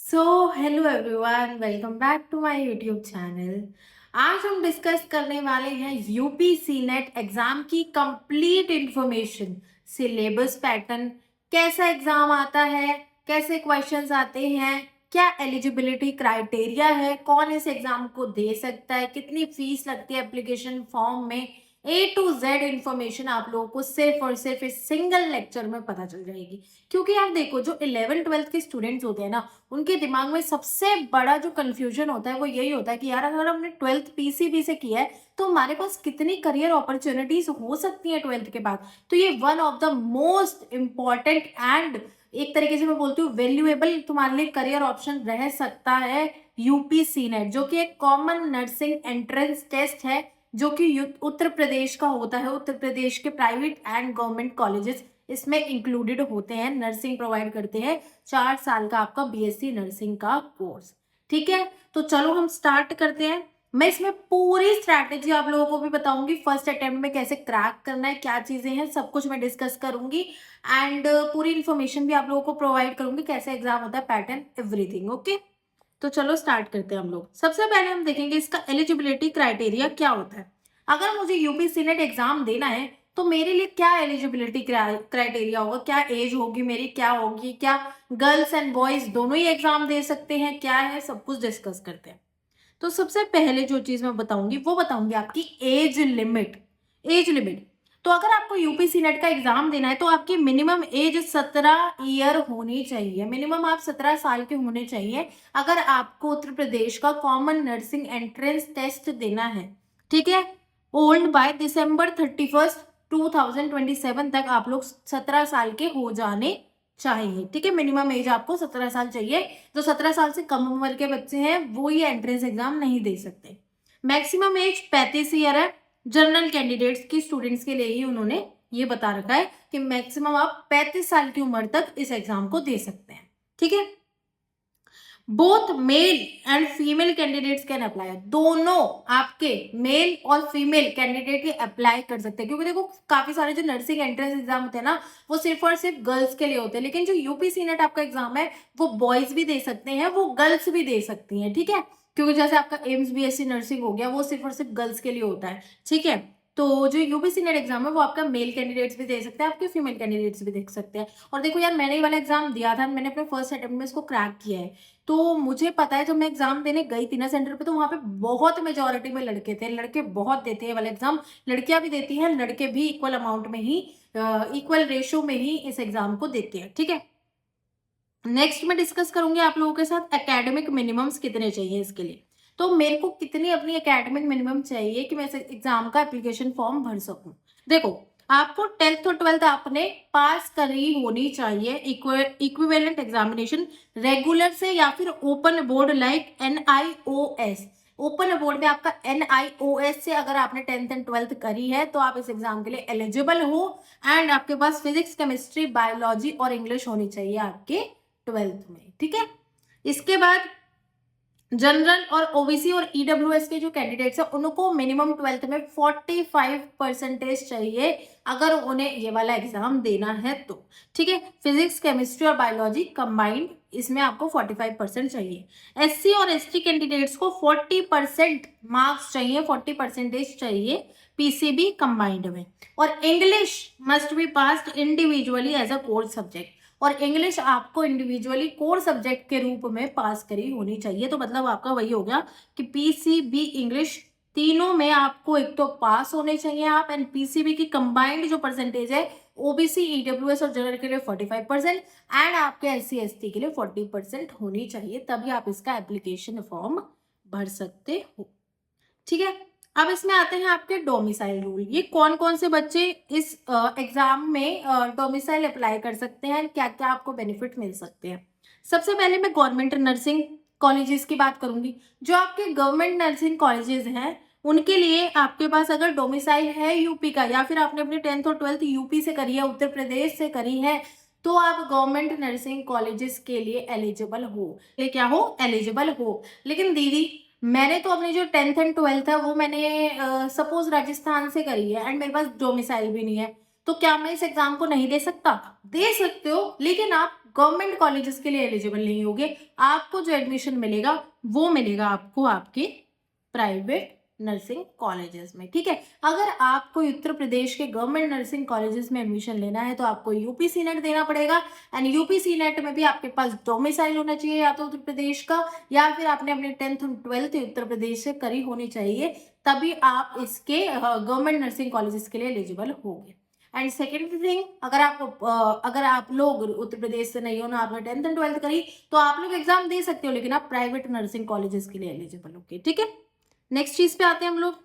So hello everyone, welcome back to my YouTube channel. आज हम discuss करने वाले हैं यूपी सी नेट एग्जाम की कंप्लीट इंफॉर्मेशन। सिलेबस पैटर्न, कैसा एग्जाम आता है, कैसे क्वेश्चंस आते हैं, क्या एलिजिबिलिटी क्राइटेरिया है, कौन इस एग्जाम को दे सकता है, कितनी फीस लगती है एप्लीकेशन फॉर्म में, ए टू जेड इंफॉर्मेशन आप लोगों को सिर्फ और सिर्फ इस सिंगल लेक्चर में पता चल जाएगी। क्योंकि आप देखो, जो 11th-12th के स्टूडेंट्स होते हैं ना, उनके दिमाग में सबसे बड़ा जो कंफ्यूजन होता है वो यही होता है कि यार, अगर हमने 12th पीसीबी से किया है तो हमारे पास कितनी करियर अपॉर्चुनिटीज हो सकती है 12th के बाद। तो ये one of the most important and एक तरीके से मैं बोलती हूँ वैल्यूएबल तुम्हारे लिए करियर ऑप्शन रह सकता है यूपी सी नेट, जो कि एक कॉमन नर्सिंग एंट्रेंस टेस्ट है, जो कि उत्तर प्रदेश का होता है। उत्तर प्रदेश के प्राइवेट एंड गवर्नमेंट कॉलेजेस इसमें इंक्लूडेड होते हैं, नर्सिंग प्रोवाइड करते हैं। 4 साल का आपका बीएससी नर्सिंग का कोर्स। ठीक है, तो चलो हम स्टार्ट करते हैं। मैं इसमें पूरी स्ट्रैटेजी आप लोगों को भी बताऊंगी, फर्स्ट अटेम्प्ट में कैसे क्रैक करना है, क्या चीजें हैं, सब कुछ मैं डिस्कस करूंगी। एंड पूरी इन्फॉर्मेशन भी आप लोगों को प्रोवाइड करूंगी, कैसे एग्जाम होता है, पैटर्न, एवरीथिंग। ओके, तो चलो स्टार्ट करते हैं हम लोग। सबसे पहले हम देखेंगे इसका एलिजिबिलिटी क्राइटेरिया क्या होता है। अगर मुझे यूपी सीनेट एग्जाम देना है तो मेरे लिए क्या एलिजिबिलिटी क्राइटेरिया होगा, क्या एज होगी मेरी, क्या होगी, क्या गर्ल्स एंड बॉयज दोनों ही एग्जाम दे सकते हैं, क्या है, सब कुछ डिस्कस करते हैं। तो सबसे पहले जो चीज मैं बताऊंगी वो बताऊंगी आपकी एज लिमिट। एज लिमिट, तो अगर आपको यूपीसी नेट का एग्जाम देना है तो आपकी मिनिमम एज 17 ईयर होनी चाहिए। मिनिमम आप 17 साल के होने चाहिए अगर आपको उत्तर प्रदेश का कॉमन नर्सिंग एंट्रेंस टेस्ट देना है। ठीक है, ओल्ड बाय December 31st 2027 तक आप लोग 17 साल के हो जाने चाहिए। ठीक है, मिनिमम एज आपको 17 साल चाहिए। जो 17 साल से कम उम्र के बच्चे हैं वो ये एंट्रेंस एग्जाम नहीं दे सकते। मैक्सिमम एज 35 ईयर है। जनरल कैंडिडेट्स की स्टूडेंट्स के लिए ही उन्होंने ये बता रखा है कि मैक्सिमम आप 35 साल की उम्र तक इस एग्जाम को दे सकते हैं। ठीक है, both male and female candidates can apply. दोनों आपके मेल और फीमेल कैंडिडेट ही अप्लाई कर सकते हैं, क्योंकि देखो काफी सारे जो नर्सिंग एंट्रेंस एग्जाम होते हैं ना, वो सिर्फ और सिर्फ गर्ल्स के लिए होते हैं। लेकिन जो यूपी सीनेट आपका एग्जाम है वो बॉयज भी दे सकते हैं, वो गर्ल्स भी दे सकती हैं। ठीक है, क्योंकि जैसे आपका एम्स बीएससी नर्सिंग हो गया, वो सिर्फ और सिर्फ गर्ल्स के लिए होता है। ठीक है, तो जो यूपीसी नेट एग्जाम है वो आपका मेल कैंडिडेट्स भी दे सकते हैं, आपके फीमेल कैंडिडेट्स भी देख सकते हैं। और देखो यार, मैंने ये वाला एग्जाम दिया था, मैंने अपने फर्स्ट अटेम्प्ट में इसको क्रैक किया है। तो मुझे पता है, जब मैं एग्जाम देने गई थी ना सेंटर पे, तो वहां पे बहुत मेजोरिटी में लड़के थे। लड़के बहुत देते हैं वाला एग्जाम, लड़कियां भी देती हैं, लड़के भी इक्वल अमाउंट में ही, इक्वल रेशो में ही इस एग्जाम को देते हैं। ठीक है, नेक्स्ट मैं डिस्कस करूंगी आप लोगों के साथ एकेडमिक मिनिमम्स कितने चाहिए इसके लिए। तो मेरे को कितनी अपनी एकेडमिक मिनिमम चाहिए कि मैं इस एग्जाम का एप्लीकेशन फॉर्म भर सकूं। देखो, आपको 10th और 12th आपने पास करी होनी चाहिए, इक्विवेलेंट एग्जामिनेशन रेगुलर से या फिर open board like NIOS। Open board में आपका NIOS से अगर आपने 10th एंड 12th करी है तो आप इस एग्जाम के लिए एलिजिबल हो। एंड आपके पास फिजिक्स, केमिस्ट्री, बायोलॉजी और इंग्लिश होनी चाहिए आपके 12th में। ठीक है, इसके बाद जनरल और ओबीसी और ईडब्ल्यूएस के जो कैंडिडेट्स हैं उनको मिनिमम 12th में 45% चाहिए अगर उन्हें ये वाला एग्जाम देना है तो। ठीक है, फिजिक्स, केमिस्ट्री और बायोलॉजी कंबाइंड, इसमें आपको 45% चाहिए। एससी और एसटी कैंडिडेट्स को 40% मार्क्स चाहिए, 40% चाहिए पीसीबी कंबाइंड में। और English must be passed individually as a core subject. और इंग्लिश आपको इंडिविजुअली कोर सब्जेक्ट के रूप में पास करी होनी चाहिए। तो मतलब आपका वही हो गया कि पीसीबी इंग्लिश तीनों में आपको एक तो पास होने चाहिए आप, एंड पीसीबी की कंबाइंड जो परसेंटेज है ओबीसी, ईडब्ल्यूएस और जनरल के लिए 45% एंड आपके एससी एसटी के लिए 40% होनी चाहिए, तभी आप इसका एप्लीकेशन फॉर्म भर सकते हो। ठीक है, अब इसमें आते हैं आपके डोमिसाइल रूल। ये कौन कौन से बच्चे इस एग्जाम में डोमिसाइल अप्लाई कर सकते हैं, क्या क्या आपको बेनिफिट मिल सकते हैं। सबसे पहले मैं गवर्नमेंट नर्सिंग कॉलेजेस की बात करूंगी। जो आपके गवर्नमेंट नर्सिंग कॉलेजेस हैं उनके लिए आपके पास अगर डोमिसाइल है यूपी का, या फिर आपने अपनी 10th और 12th यूपी से करी है, उत्तर प्रदेश से करी है, तो आप गवर्नमेंट नर्सिंग कॉलेजेस के लिए एलिजिबल हो। ये क्या हो, एलिजिबल हो। लेकिन दीदी, मैंने तो अपनी जो 10th एंड 12th है वो मैंने सपोज राजस्थान से करी है एंड मेरे पास डोमिसाइल भी नहीं है, तो क्या मैं इस एग्जाम को नहीं दे सकता? दे सकते हो, लेकिन आप गवर्नमेंट कॉलेजेस के लिए एलिजिबल नहीं होगे। आपको जो एडमिशन मिलेगा वो मिलेगा आपको आपके प्राइवेट नर्सिंग कॉलेजेस में, ठीक है। अगर आपको उत्तर प्रदेश के गवर्नमेंट नर्सिंग कॉलेजेस में एडमिशन लेना है तो आपको यूपीसी नेट देना पड़ेगा। एंड यूपीसी नेट में भी आपके पास डोमिसाइल होना चाहिए या तो उत्तर प्रदेश का, या फिर आपने अपने 10th और 12th उत्तर प्रदेश से करी होनी चाहिए, तभी आप इसके गवर्नमेंट नर्सिंग कॉलेजेस के लिए एलिजिबल होंगे। एंड सेकेंड थिंग, अगर आप लोग उत्तर प्रदेश से नहीं हो ना, आपने 10th एंड 12th करी, तो आप लोग एग्जाम दे सकते हो, लेकिन आप प्राइवेट नर्सिंग कॉलेजेस के लिए एलिजिबल होंगे, ठीक है। नेक्स्ट चीज पे आते हैं हम लोग,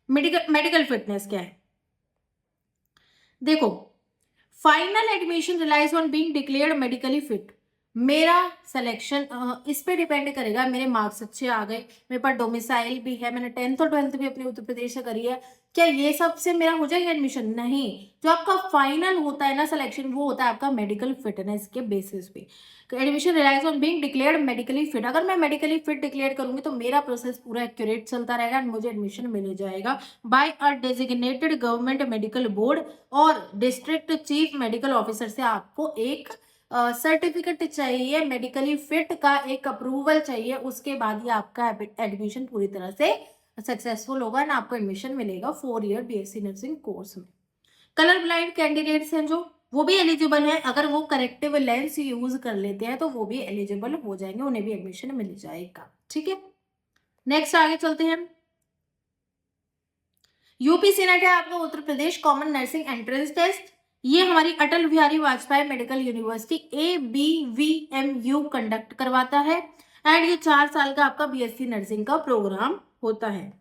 मेडिकल फिटनेस क्या है। देखो, final admission relies on being declared medically fit. मेरा सिलेक्शन इस पे डिपेंड करेगा, मेरे मार्क्स अच्छे आ गए, मेरे पास डोमिसाइल भी है, मैंने 10th और 12th भी अपने उत्तर प्रदेश से करी है, क्या ये सब से मेरा हो जाएगा एडमिशन? नहीं। जो आपका फाइनल होता है ना सिलेक्शन, वो होता है आपका मेडिकल फिटनेस के बेसिस पे। Admission relies on being declared medically fit. अगर मैं मेडिकली फिट डिक्लेयर करूंगी तो मेरा प्रोसेस पूरा एक्यूरेट चलता रहेगा एंड मुझे एडमिशन मिल जाएगा by a designated government medical board, और डिस्ट्रिक्ट चीफ मेडिकल ऑफिसर से आपको एक सर्टिफिकेट चाहिए, मेडिकली फिट का एक अप्रूवल चाहिए, उसके बाद ही आपका एडमिशन पूरी तरह से सक्सेसफुल होगा एंड आपको एडमिशन मिलेगा 4 ईयर बीएससी नर्सिंग कोर्स में। कलर ब्लाइंड कैंडिडेट्स हैं जो, वो भी एलिजिबल है, अगर वो करेक्टिव लेंस यूज कर लेते हैं तो वो भी एलिजिबल हो जाएंगे, उन्हें भी एडमिशन मिल जाएगा, ठीक है। नेक्स्ट आगे चलते हैं। यूपीसी नेट है आपका Uttar Pradesh common nursing entrance test. ये हमारी Atal Bihari Vajpayee medical university ABVMU conduct करवाता है एंड ये 4 साल का आपका बीएससी नर्सिंग का प्रोग्राम होता है।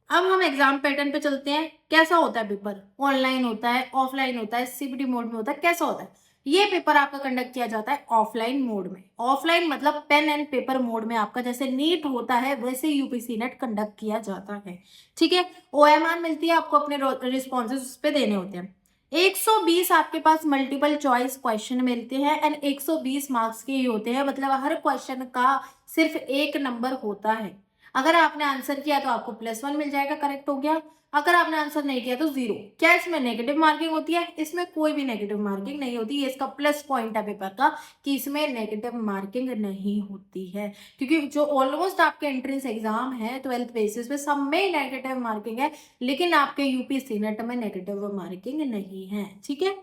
अब हम एग्जाम पैटर्न पे चलते हैं। कैसा होता है पेपर? ऑनलाइन होता है, ऑफलाइन होता है, सीबीटी मोड में होता है, कैसा होता है? ये पेपर आपका कंडक्ट किया जाता है ऑफलाइन मोड में। ऑफलाइन मतलब पेन एंड पेपर मोड में, आपका जैसे नीट होता है वैसे यूपीसी नेट कंडक्ट किया जाता है, ठीक है। OMR मिलती है आपको, अपने रिस्पॉन्सेज उस पर देने होते हैं। 120 आपके पास मल्टीपल चॉइस क्वेश्चन मिलते हैं एंड 120 मार्क्स के ही होते हैं, मतलब हर क्वेश्चन का सिर्फ 1 नंबर होता है। अगर आपने आंसर किया तो आपको +1 मिल जाएगा, करेक्ट हो गया। अगर आपने आंसर नहीं किया तो 0। क्या इसमें नेगेटिव मार्किंग होती है? इसमें कोई भी नेगेटिव मार्किंग नहीं होती। ये इसका प्लस पॉइंट है पेपर का कि इसमें नेगेटिव मार्किंग नहीं होती है, क्योंकि जो ऑलमोस्ट आपके एंट्रेंस एग्जाम है 12th बेसिस पे सब में नेगेटिव मार्किंग है, लेकिन आपके यूपीसी नेट में नेगेटिव मार्किंग नहीं है, ठीक है।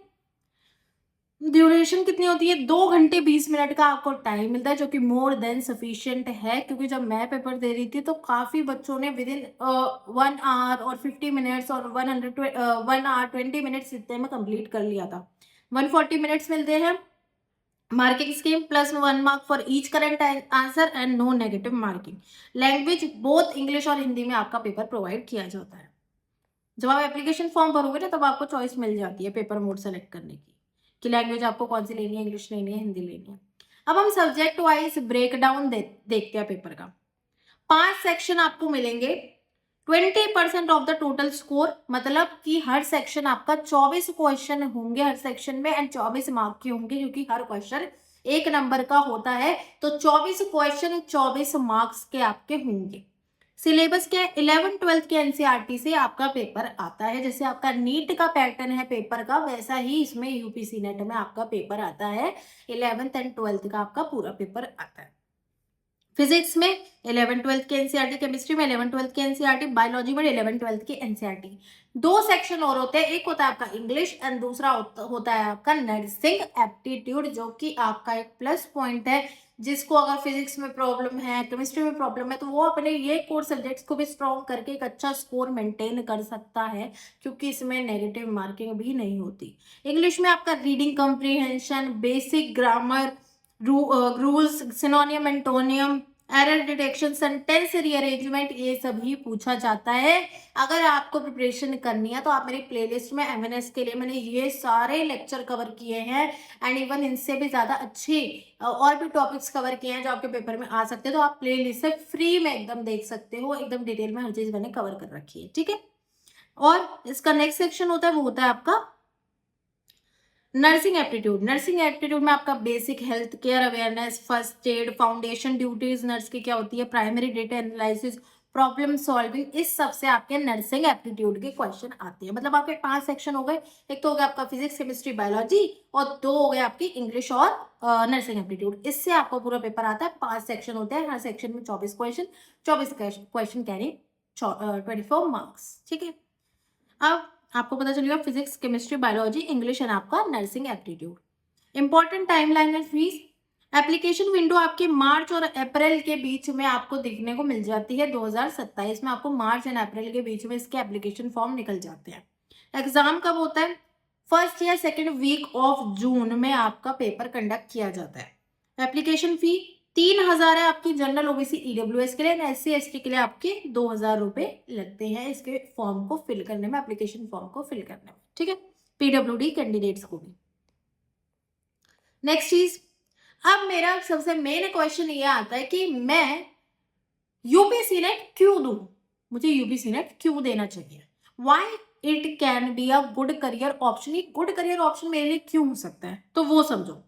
ड्यूरेशन कितनी होती है? 2 घंटे 20 मिनट का आपको टाइम मिलता है, जो कि मोर देन सफिशिएंट है, क्योंकि जब मैं पेपर दे रही थी तो काफ़ी बच्चों ने विद इन 1 आवर और 50 मिनट्स और 1 आवर 20 मिनट्स इतने में कंप्लीट कर लिया था। 140 मिनट्स मिलते हैं। Marking scheme +1 mark for each correct answer and no negative marking. Language both English और हिंदी में आपका पेपर प्रोवाइड किया जाता है। जब आप एप्लीकेशन फॉर्म भरोगे ना, तब आपको चॉइस मिल जाती है पेपर मोड सेलेक्ट करने की, कि लैंग्वेज आपको कौन सी लेनी है, इंग्लिश लेनी है, हिंदी लेनी है। अब हम सब्जेक्ट वाइज ब्रेकडाउन देखते हैं पेपर का। 5 सेक्शन आपको मिलेंगे, 20% ऑफ द टोटल स्कोर, मतलब कि हर सेक्शन आपका 24 क्वेश्चन होंगे हर सेक्शन में एंड 24 मार्क के होंगे, क्योंकि हर क्वेश्चन 1 नंबर का होता है, तो 24 क्वेश्चन 24 मार्क्स के आपके होंगे। सिलेबस क्या है? 11th-12th के एनसीईआरटी से आपका पेपर आता है। जैसे आपका नीट का पैटर्न है पेपर का, वैसा ही इसमें यूपीसी नेट में आपका पेपर आता है। 11th एंड 12th का आपका पूरा पेपर आता है। फिजिक्स में 11th-12th के एनसीईआरटी, केमिस्ट्री में 11th-12th के एनसीईआरटी, बायोलॉजी में 11th-12th के एनसीईआरटी। 2 सेक्शन और होते हैं, एक होता है आपका इंग्लिश एंड दूसरा होता है आपका नर्सिंग एप्टीट्यूड, जो कि आपका एक प्लस पॉइंट है। जिसको अगर फिजिक्स में प्रॉब्लम है, केमिस्ट्री में प्रॉब्लम है, तो वो अपने ये कोर सब्जेक्ट्स को भी स्ट्रॉन्ग करके एक अच्छा स्कोर मेंटेन कर सकता है, क्योंकि इसमें नेगेटिव मार्किंग भी नहीं होती। इंग्लिश में आपका reading comprehension, basic grammar, rules, सिनोनियम, antonym, error detection, sentence rearrangement, ये सभी पूछा जाता है। अगर आपको प्रिपरेशन करनी है तो आप मेरी प्लेलिस्ट में एमएनएस के लिए मैंने ये सारे लेक्चर कवर किए हैं एंड इवन इनसे भी ज़्यादा अच्छे और भी टॉपिक्स कवर किए हैं जो आपके पेपर में आ सकते हैं, तो आप प्लेलिस्ट से फ्री में एकदम देख सकते हो। एकदम डिटेल में हर चीज़ मैंने कवर कर रखी है, ठीक है। और इसका नेक्स्ट सेक्शन होता है, वो होता है आपका नर्सिंग एप्टीट्यूड। नर्सिंग एप्टीट्यूड में आपका basic health care awareness, first aid, foundation duties nurse की क्या होती है, primary data analysis, problem solving, इस सब से आपके नर्सिंग एप्टीट्यूड के क्वेश्चन आते हैं। मतलब आपके 5 सेक्शन हो गए, एक तो हो गया आपका फिजिक्स, केमिस्ट्री, बायोलॉजी, और 2 हो गए आपकी इंग्लिश और नर्सिंग एप्टीट्यूड। इससे आपका पूरा पेपर आता है। 5 सेक्शन होते हैं, हर सेक्शन में 24 क्वेश्चन, 24 क्वेश्चन कैरी 24 मार्क्स। ठीक है, अब आपको पता चलेगा physics, chemistry, biology, English and आपका nursing aptitude. Important timeline and fees. Application window आपके मार्च और अप्रैल के बीच में आपको देखने को मिल जाती है। 2027 में आपको मार्च एंड अप्रैल के बीच में इसके एप्लीकेशन फॉर्म निकल जाते हैं। एग्जाम कब होता है? फर्स्ट या सेकेंड वीक ऑफ जून में आपका पेपर कंडक्ट किया जाता है। एप्लीकेशन फी 3,000 है आपकी जनरल, ओबीसी, ईडब्ल्यूएस के लिए। एससी एसटी के लिए आपके 2,000 रुपए लगते हैं इसके फॉर्म को फिल करने में, एप्लीकेशन फॉर्म को फिल करने में। ठीक है, पीडब्ल्यूडी कैंडिडेट्स को भी। नेक्स्ट चीज, अब मेरा सबसे मेन क्वेश्चन ये आता है कि मैं यूपीसी नेट क्यों दूं? मुझे यूपीसी नेट क्यों देना चाहिए? Why it can be a good career option. ये गुड करियर ऑप्शन मेरे लिए क्यों हो सकता है, तो वो समझो।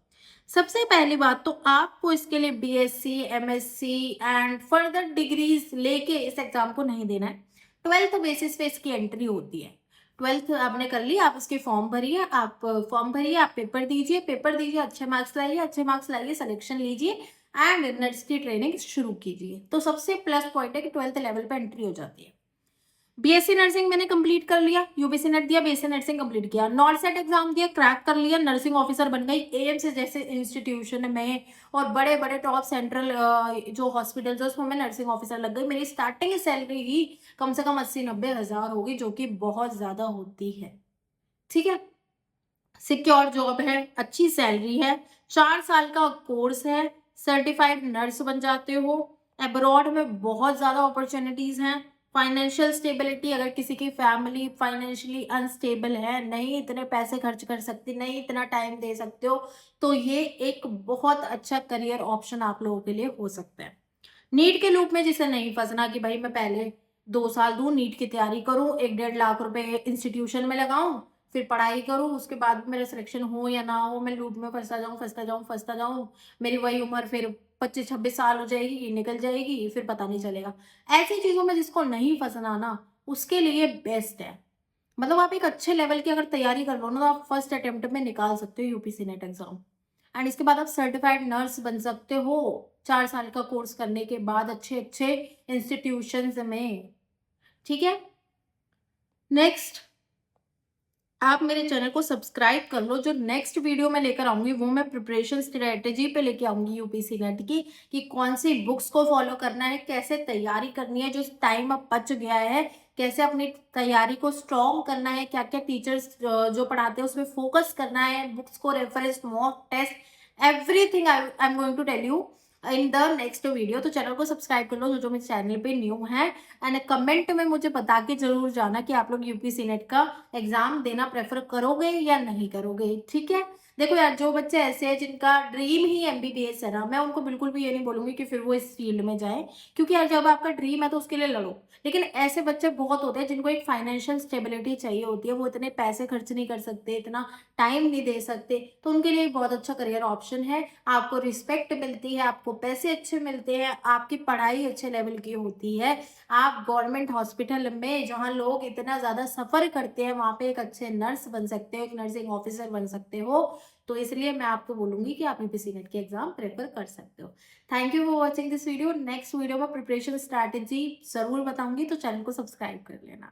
सबसे पहली बात तो आपको इसके लिए BSc, MSc and further degrees लेके इस एग्जाम को नहीं देना है। 12th बेसिस पे इसकी एंट्री होती है। 12th आपने कर ली, आप इसके फॉर्म भरिए, आप फॉर्म भरिए, आप पेपर दीजिए, अच्छे मार्क्स लाइए, सिलेक्शन लीजिए एंड नर्स की ट्रेनिंग शुरू कीजिए। तो सबसे प्लस पॉइंट है कि 12th लेवल पे एंट्री हो जाती है। बीएससी नर्सिंग मैंने कंप्लीट कर लिया, यूपीसी नेट दिया, बीएससी नर्सिंग कंप्लीट किया, नॉर्सेट एग्जाम दिया, क्रैक कर लिया, नर्सिंग ऑफिसर बन गई एएमसी जैसे इंस्टीट्यूशन में, और बड़े बड़े टॉप सेंट्रल जो हॉस्पिटल्स है उसमें मैं नर्सिंग ऑफिसर लग गई। मेरी स्टार्टिंग सैलरी ही कम से कम 80-90 हज़ार होगी, जो कि बहुत ज्यादा होती है। ठीक है, सिक्योर जॉब है, अच्छी सैलरी है, 4 साल का कोर्स है, सर्टिफाइड नर्स बन जाते हो, अब्रॉड में बहुत ज़्यादा अपॉर्चुनिटीज़ हैं। फाइनेंशियल स्टेबिलिटी, अगर किसी की फैमिली फाइनेंशियली अनस्टेबल है, नहीं इतने पैसे खर्च कर सकती, नहीं इतना टाइम दे सकते हो, तो ये एक बहुत अच्छा करियर ऑप्शन आप लोगों के लिए हो सकता है। नीट के लूप में जिसे नहीं फंसना कि भाई मैं पहले 2 साल दूं, नीट की तैयारी करूं, 1-1.5 लाख रुपए इंस्टीट्यूशन में लगाऊं, फिर पढ़ाई करूं, उसके बाद मेरा सिलेक्शन हो या ना हो, मैं लूप में फंसता जाऊं, मेरी वही उम्र फिर 25-26 साल हो जाएगी, निकल जाएगी, फिर पता नहीं चलेगा। ऐसी चीजों में जिसको नहीं फंसना ना, उसके लिए बेस्ट है। मतलब आप एक अच्छे लेवल की अगर तैयारी कर लो ना, तो आप फर्स्ट अटेम्प्ट में निकाल सकते हो यूपीसी नेट एग्जाम, एंड इसके बाद आप सर्टिफाइड नर्स बन सकते हो 4 साल का कोर्स करने के बाद अच्छे अच्छे इंस्टीट्यूशंस में। ठीक है, नेक्स्ट, आप मेरे चैनल को सब्सक्राइब कर लो। जो नेक्स्ट वीडियो मैं लेकर आऊंगी वो मैं प्रिपरेशन स्ट्रेटेजी पे लेके आऊंगी यूपीसी नेट की, कि कौन सी बुक्स को फॉलो करना है, कैसे तैयारी करनी है, जो टाइम अब बच गया है, कैसे अपनी तैयारी को स्ट्रॉन्ग करना है, क्या क्या टीचर्स जो पढ़ाते हैं उसमें फोकस करना है, बुक्स को reference, mock test, everything I am going to tell you in the next video. तो चैनल को सब्सक्राइब कर लो जो जो मेरे चैनल पे न्यू है, एंड कमेंट में मुझे बता के जरूर जाना कि आप लोग यूपीसी नेट का एग्जाम देना प्रेफर करोगे या नहीं करोगे। ठीक है, देखो यार, जो बच्चे ऐसे हैं जिनका ड्रीम ही एमबीबीएस है ना, मैं उनको बिल्कुल भी ये नहीं बोलूंगी कि फिर वो इस फील्ड में जाए, क्योंकि यार जब आपका ड्रीम है तो उसके लिए लड़ो। लेकिन ऐसे बच्चे बहुत होते हैं जिनको एक फाइनेंशियल स्टेबिलिटी चाहिए होती है, वो इतने पैसे खर्च नहीं कर सकते, इतना टाइम नहीं दे सकते, तो उनके लिए बहुत अच्छा करियर ऑप्शन है। आपको रिस्पेक्ट मिलती है, आपको पैसे अच्छे मिलते हैं, आपकी पढ़ाई अच्छे लेवल की होती है, आप गवर्नमेंट हॉस्पिटल में जहाँ लोग इतना ज़्यादा सफ़र करते हैं वहाँ पे एक अच्छे नर्स बन सकते हो, एक नर्सिंग ऑफिसर बन सकते हो। तो इसलिए मैं आपको बोलूँगी कि आप यूपीसी नेट के एग्जाम प्रेफर कर सकते हो। Thank you for watching this video. Next video में प्रिपरेशन स्ट्रैटेजी ज़रूर बताऊंगी, तो चैनल को सब्सक्राइब कर लेना।